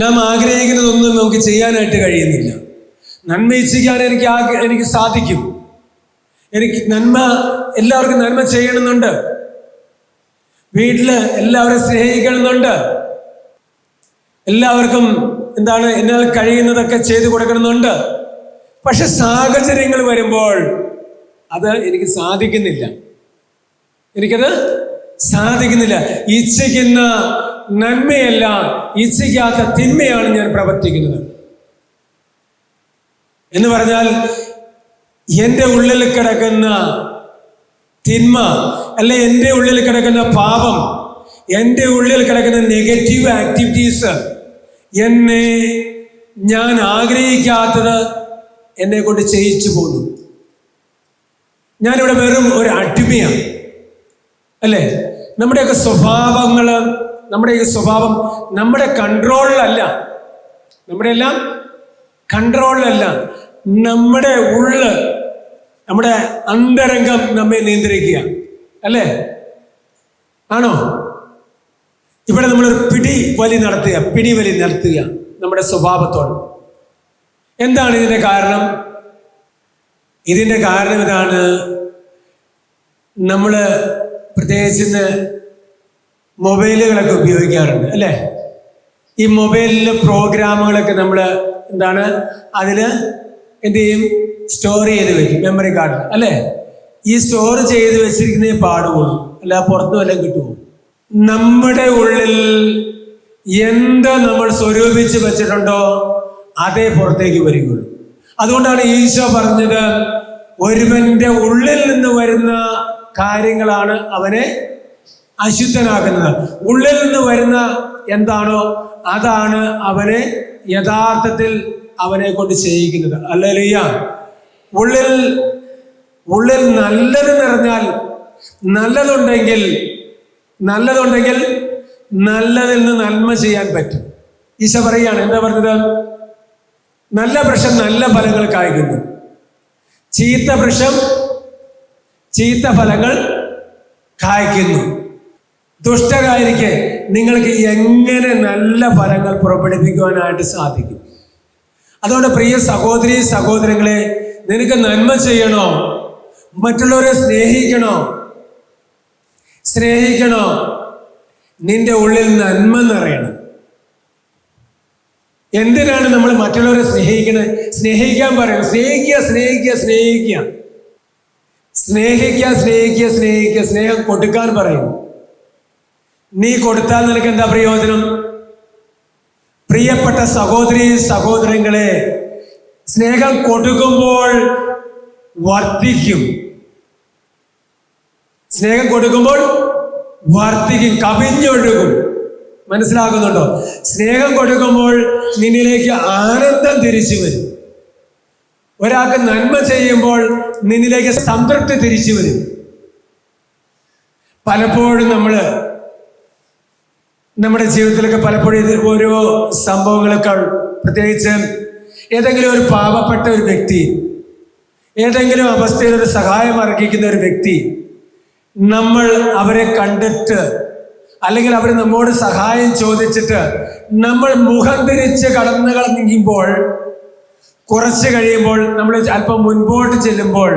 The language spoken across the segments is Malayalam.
നാം ആഗ്രഹിക്കുന്നതൊന്നും നമുക്ക് ചെയ്യാനായിട്ട് കഴിയുന്നില്ല. നന്മ ഇച്ഛിക്കാൻ എനിക്ക് സാധിക്കും. എനിക്ക് എല്ലാവർക്കും നന്മ ചെയ്യണമെന്നുണ്ട്. വീട്ടില് എല്ലാവരും സ്നേഹിക്കണമെന്നുണ്ട്. എല്ലാവർക്കും എന്നാൽ കഴിയുന്നതൊക്കെ ചെയ്തു കൊടുക്കണമെന്നുണ്ട്. പക്ഷെ സാഹചര്യങ്ങൾ വരുമ്പോൾ അത് എനിക്ക് സാധിക്കുന്നില്ല. എനിക്കത് സാധിക്കുന്നില്ല. ഇച്ഛിക്കുന്ന നന്മയല്ല, ഇച്ഛിക്കാത്ത തിന്മയാണ് ഞാൻ പ്രവർത്തിക്കുന്നത്. എന്ന് പറഞ്ഞാൽ എൻ്റെ ഉള്ളിൽ കിടക്കുന്ന തിന്മ, അല്ലെ എൻ്റെ ഉള്ളിൽ കിടക്കുന്ന പാപം, എൻ്റെ ഉള്ളിൽ കിടക്കുന്ന നെഗറ്റീവ് ആക്ടിവിറ്റീസ്, ഞാൻ ആഗ്രഹിക്കാത്തത് എന്നെ കൊണ്ട് ചെയ്യിച്ചു പോകുന്നു. ഞാനിവിടെ വെറും ഒരു അടിമയാണ്, അല്ലേ? നമ്മുടെയൊക്കെ സ്വഭാവം നമ്മുടെ കൺട്രോളിലല്ല. നമ്മുടെ എല്ലാം കൺട്രോളിലല്ല. നമ്മുടെ അന്തരംഗം നമ്മെ നിയന്ത്രിക്കുക, അല്ലേ? ആണോ? ഇവിടെ നമ്മളൊരു പിടിവലി നടത്തുക നമ്മുടെ സ്വഭാവത്തോട്. എന്താണ് ഇതിന്റെ കാരണം? ഇതിന്റെ കാരണം ഇതാണ്. നമ്മൾ പ്രത്യേകിച്ച് മൊബൈലുകളൊക്കെ ഉപയോഗിക്കാറുണ്ട്, അല്ലേ? ഈ മൊബൈലിലെ പ്രോഗ്രാമുകളൊക്കെ നമ്മൾ അതിൽ എന്ത് ചെയ്യും? സ്റ്റോർ ചെയ്ത് വെക്കും, മെമ്മറി കാർഡിൽ, അല്ലേ? ഈ സ്റ്റോർ ചെയ്ത് വെച്ചിരിക്കുന്നേ പാടുള്ളൂ, അല്ല പുറത്തു വല്ലതും കിട്ടുമോ? നമ്മുടെ ഉള്ളിൽ നമ്മൾ സ്വരൂപിച്ച് വെച്ചിട്ടുണ്ടോ അതേ പുറത്തേക്ക് വരികയുള്ളൂ. അതുകൊണ്ടാണ് ഈശോ പറഞ്ഞത്, ഒരുവന്റെ ഉള്ളിൽ നിന്ന് വരുന്ന കാര്യങ്ങളാണ് അവനെ അശുദ്ധനാക്കുന്നത്. ഉള്ളിൽ നിന്ന് വരുന്ന എന്താണോ അതാണ് അവനെ യഥാർത്ഥത്തിൽ അവനെ കൊണ്ട് ചെയ്യിക്കുന്നത്. ഹല്ലേലൂയ. ഉള്ളിൽ നല്ലത് നിറഞ്ഞാൽ, നല്ലതുണ്ടെങ്കിൽ നല്ലതിൽ നിന്ന് നന്മ ചെയ്യാൻ പറ്റും. ഈശോ പറയുകയാണ്, എന്താ പറഞ്ഞത്? നല്ല വൃക്ഷം നല്ല ഫലങ്ങൾ കായ്ക്കുന്നു, ചീത്ത വൃക്ഷം ചീത്ത ഫലങ്ങൾ കായ്ക്കുന്നു. ദുഷ്ടകാരിക്ക് നിങ്ങൾക്ക് എങ്ങനെ നല്ല ഫലങ്ങൾ പുറപ്പെടുവിക്കുവാനായിട്ട് സാധിക്കും? അതുകൊണ്ട് പ്രിയ സഹോദരീ സഹോദരങ്ങളെ, നിനക്ക് നന്മ ചെയ്യണോ? മറ്റുള്ളവരെ സ്നേഹിക്കണോ? നിന്റെ ഉള്ളിൽ നന്മ നിറയണം. എന്തിനാണ് നമ്മൾ മറ്റുള്ളവരെ സ്നേഹിക്കാൻ പറയുന്നത്? സ്നേഹിക്കുക. സ്നേഹം കൊടുക്കാൻ പറയുന്നു. നീ കൊടുത്താൽ നിനക്ക് എന്താ പ്രയോജനം? പ്രിയപ്പെട്ട സഹോദരീ സഹോദരങ്ങളെ, സ്നേഹം കൊടുക്കുമ്പോൾ വർദ്ധിക്കും. കവിഞ്ഞൊഴുകും. മനസ്സിലാകുന്നുണ്ടോ? സ്നേഹം കൊടുക്കുമ്പോൾ നിന്നിലേക്ക് ആനന്ദം തിരിച്ചു വരും. ഒരാൾക്ക് നന്മ ചെയ്യുമ്പോൾ നിന്നിലേക്ക് സംതൃപ്തി തിരിച്ചു വരും. പലപ്പോഴും നമ്മുടെ ജീവിതത്തിലൊക്കെ പലപ്പോഴും ഓരോ സംഭവങ്ങളൊക്കെ, പ്രത്യേകിച്ച് ഏതെങ്കിലും ഒരു പാവപ്പെട്ട ഒരു വ്യക്തി, ഏതെങ്കിലും അവസ്ഥയിൽ ഒരു സഹായം അർഹിക്കുന്ന ഒരു വ്യക്തി, നമ്മൾ അവരെ കണ്ടിട്ട് അല്ലെങ്കിൽ അവർ നമ്മോട് സഹായം ചോദിച്ചിട്ട് നമ്മൾ മുഖം തിരിച്ച് കടന്നു കളഞ്ഞുമ്പോൾ, കുറച്ച് കഴിയുമ്പോൾ, നമ്മൾ അല്പം മുൻപോട്ട് ചെല്ലുമ്പോൾ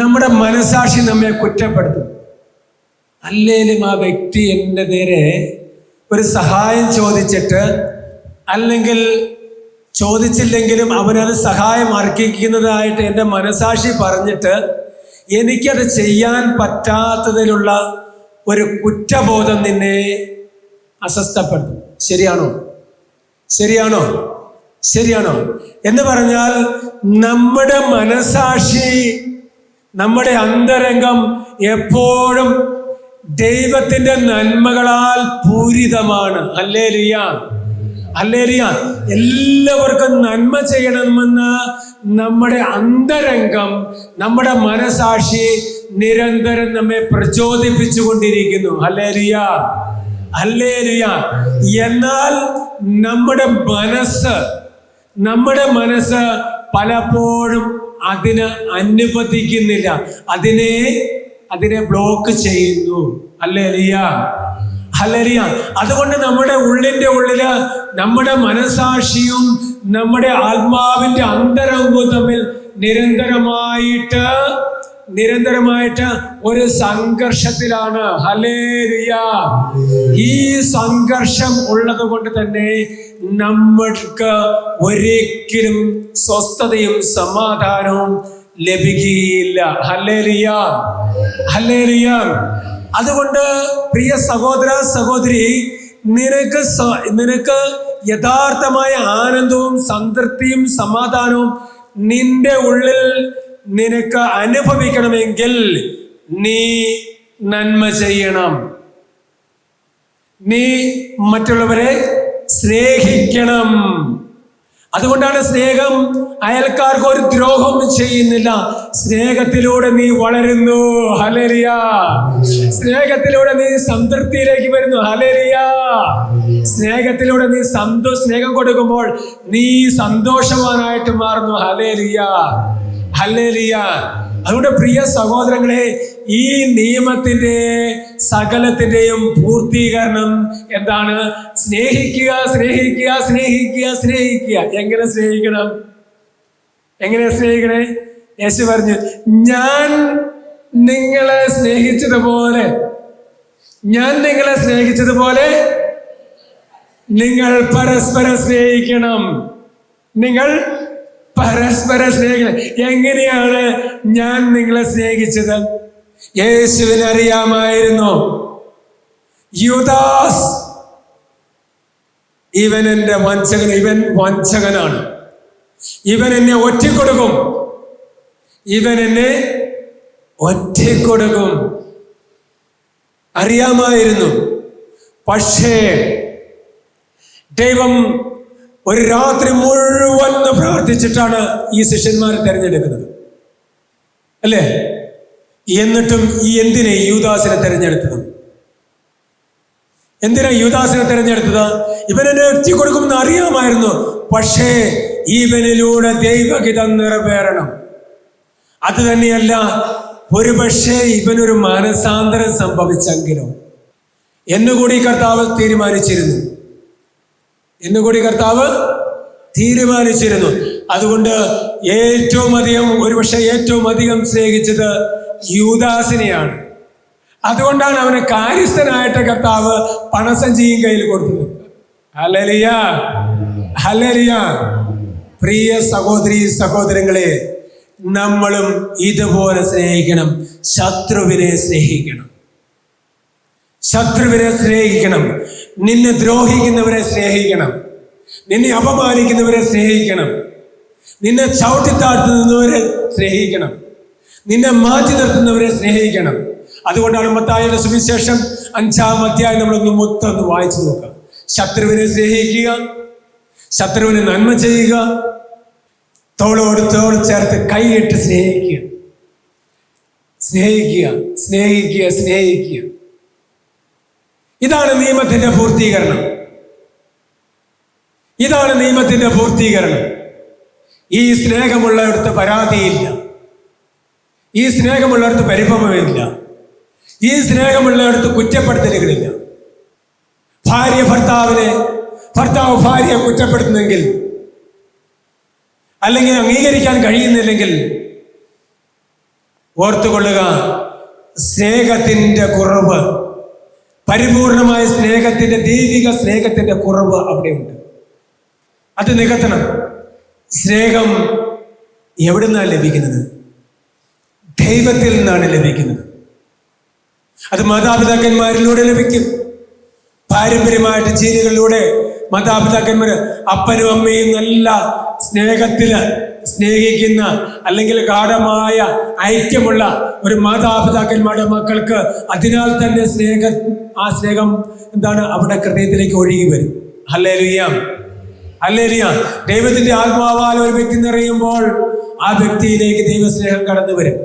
നമ്മുടെ മനസാക്ഷി നമ്മെ കുറ്റപ്പെടുത്തും. അല്ലേലും ആ വ്യക്തി എൻ്റെ നേരെ ഒരു സഹായം ചോദിച്ചിട്ട്, അല്ലെങ്കിൽ ചോദിച്ചില്ലെങ്കിലും അവനത് സഹായം അർഹിക്കുന്നതായിട്ട് എൻ്റെ മനസാക്ഷി പറഞ്ഞിട്ട് എനിക്കത് ചെയ്യാൻ പറ്റാത്തതിലുള്ള ഒരു കുറ്റബോധം നിന്നെ അസ്വസ്ഥപ്പെടുത്തും. ശരിയാണോ എന്ന് പറഞ്ഞാൽ, നമ്മുടെ മനസാക്ഷി, നമ്മുടെ അന്തരംഗം എപ്പോഴും ദൈവത്തിന്റെ നന്മകളാൽ പൂരിതമാണ്. ഹല്ലേലൂയ. എല്ലാവർക്കും നന്മ ചെയ്യണമെന്ന് നമ്മുടെ അന്തരംഗം, നമ്മുടെ മനസാക്ഷി നിരന്തരം നമ്മെ പ്രചോദിപ്പിച്ചുകൊണ്ടിരിക്കുന്നു. ഹല്ലേലൂയ. എന്നാൽ നമ്മുടെ മനസ്സ് പലപ്പോഴും അതിന് അനുവദിക്കുന്നില്ല, അതിനെ ബ്ലോക്ക് ചെയ്യുന്നു. ഹല്ലേലൂയ. ഹല്ലേലൂയ. അതുകൊണ്ട് നമ്മുടെ ഉള്ളിന്റെ ഉള്ളില് നമ്മുടെ മനസാക്ഷിയും നമ്മുടെ ആത്മാവിന്റെ അന്തരംഗവും തമ്മിൽ നിരന്തരമായിട്ട് ഒരു സംഘർഷത്തിലാണ്. ഹല്ലേലൂയ. ഈ സംഘർഷം ഉള്ളത് കൊണ്ട് തന്നെ നമ്മൾക്ക് ഒരിക്കലും സ്വസ്ഥതയും സമാധാനവും ലഭിക്കുകയില്ല. Hallelujah, hallelujah. അതുകൊണ്ട് പ്രിയ സഹോദര സഹോദരി, നിനക്ക് യഥാർത്ഥമായ ആനന്ദവും സംതൃപ്തിയും സമാധാനവും നിന്റെ ഉള്ളിൽ നിനക്ക് അനുഭവിക്കണമെങ്കിൽ നീ നന്മ ചെയ്യണം. നീ മറ്റുള്ളവരെ സ്നേഹിക്കണം. അതുകൊണ്ടാണ് സ്നേഹം അയൽക്കാർക്ക് ഒരു ദ്രോഹവും ചെയ്യുന്നില്ല. സ്നേഹത്തിലൂടെ നീ വളരുന്നു. ഹല്ലേലൂയ. സ്നേഹത്തിലൂടെ നീ സംതൃപ്തിയിലേക്ക് വരുന്നു. ഹല്ലേലൂയ. സ്നേഹത്തിലൂടെ നീ സ്നേഹം കൊടുക്കുമ്പോൾ നീ സന്തോഷവാനായിട്ട് മാറുന്നു. Hallelujah, hallelujah. അതുകൊണ്ട് പ്രിയ സഹോദരങ്ങളെ, ഈ നിയമത്തിന്റെ സകലത്തിന്റെയും പൂർത്തീകരണം എന്താണ്? സ്നേഹിക്കുക, സ്നേഹിക്കുക, സ്നേഹിക്കുക, സ്നേഹിക്കുക. എങ്ങനെ സ്നേഹിക്കണം? എങ്ങനെ സ്നേഹിക്കണേ? യേശു പറഞ്ഞു, ഞാൻ നിങ്ങളെ സ്നേഹിച്ചതുപോലെ നിങ്ങൾ പരസ്പരം സ്നേഹിക്കണം. നിങ്ങൾ പരസ്പരം സ്നേഹിക്കണം. എങ്ങനെയാണ് ഞാൻ നിങ്ങളെ സ്നേഹിച്ചത്? യേശുവിനെ അറിയാമായിരുന്നു. യൂദാസ് ഇവൻ എന്റെ വഞ്ചകൻ, ഇവൻ വഞ്ചകനാണ്, ഇവൻ എന്നെ ഒറ്റിക്കൊടുക്കും, അറിയാമായിരുന്നു. പക്ഷേ ദൈവം ഒരു രാത്രി മുഴുവൻ പ്രാർത്ഥിച്ചിട്ടാണ് ഈ ശിഷ്യന്മാരെ തെരഞ്ഞെടുക്കുന്നത്, അല്ലേ? എന്നിട്ടും എന്തിനെ യൂദാസിനെ തെരഞ്ഞെടുത്തത്? ഇവനെ എത്തിക്കൊടുക്കുമെന്ന് അറിയാമായിരുന്നു. പക്ഷേ ഇവനിലൂടെ ദൈവഹിതം നിറവേറണം. അത് തന്നെയല്ല, ഒരുപക്ഷെ ഇവനൊരു മാനസാന്തരം സംഭവിച്ചെങ്കിലോ എന്നുകൂടി കർത്താവ് തീരുമാനിച്ചിരുന്നു. അതുകൊണ്ട് ഏറ്റവും അധികം സ്നേഹിച്ചത് യൂദാസിനെയാണ്. അതുകൊണ്ടാണ് അവന് കാര്യസ്ഥനായിട്ട് കർത്താവ് പണസഞ്ചിയും കയ്യിൽ കൊടുത്തത്. Hallelujah, hallelujah. പ്രിയ സഹോദരീ സഹോദരങ്ങളെ, നമ്മളും ഇതുപോലെ സ്നേഹിക്കണം. ശത്രുവിനെ സ്നേഹിക്കണം. നിന്നെ ദ്രോഹിക്കുന്നവരെ സ്നേഹിക്കണം. നിന്നെ അപമാനിക്കുന്നവരെ സ്നേഹിക്കണം. നിന്നെ ചവിട്ടിത്താഴ്ത്തുന്നവരെ സ്നേഹിക്കണം. നിന്നെ മാറ്റി നിർത്തുന്നവരെ സ്നേഹിക്കണം. അതുകൊണ്ടാണ് മത്തായിയുടെ സുവിശേഷം 5-ാം അധ്യായം നമ്മളൊന്ന് മൊത്തം വായിച്ചു നോക്കുക. ശത്രുവിനെ സ്നേഹിക്കുക, ശത്രുവിനെ നന്മ ചെയ്യുക, തോളോട് തോൾ ചേർത്ത് കൈയിട്ട് സ്നേഹിക്കുക. ഇതാണ് നിയമത്തിന്റെ പൂർത്തീകരണം. ഈ സ്നേഹമുള്ളവർക്ക് പരാതിയില്ല, ഈ സ്നേഹമുള്ളവർക്ക് പരിഭവമില്ല, ഈ സ്നേഹമുള്ളവർക്ക് കുറ്റപ്പെടുത്തലുകളില്ല. ഭർത്താവ് ഭാര്യയെ കുറ്റപ്പെടുത്തുന്നെങ്കിൽ, അല്ലെങ്കിൽ അംഗീകരിക്കാൻ കഴിയുന്നില്ലെങ്കിൽ ഓർത്തുകൊള്ളുക, സ്നേഹത്തിന്റെ കുറവ്, പരിപൂർണമായ ദൈവിക സ്നേഹത്തിന്റെ കുറവ് അവിടെയുണ്ട്. അത് നികത്തണം. സ്നേഹം എവിടെ നിന്നാണ് ലഭിക്കുന്നത്? ദൈവത്തിൽ നിന്നാണ് ലഭിക്കുന്നത്. അത് മാതാപിതാക്കന്മാരിലൂടെ ലഭിക്കും. പാരമ്പര്യമായിട്ട് ജീനുകളിലൂടെ മാതാപിതാക്കന്മാര് അപ്പനും അമ്മയും നല്ല സ്നേഹിക്കുന്ന അല്ലെങ്കിൽ ഗാഢമായ ഐക്യമുള്ള ഒരു മാതാപിതാക്കന്മാരുടെ മക്കൾക്ക് അതിനാൽ തന്നെ ആ സ്നേഹം എന്താണ് അവിടെ ഹൃദയത്തിലേക്ക് ഒഴുകി വരും. Hallelujah, hallelujah. ദൈവത്തിന്റെ ആത്മാവാൽ ഒരു വ്യക്തി നിറയുമ്പോൾ ആ വ്യക്തിയിലേക്ക് ദൈവസ്നേഹം കടന്നു വരും.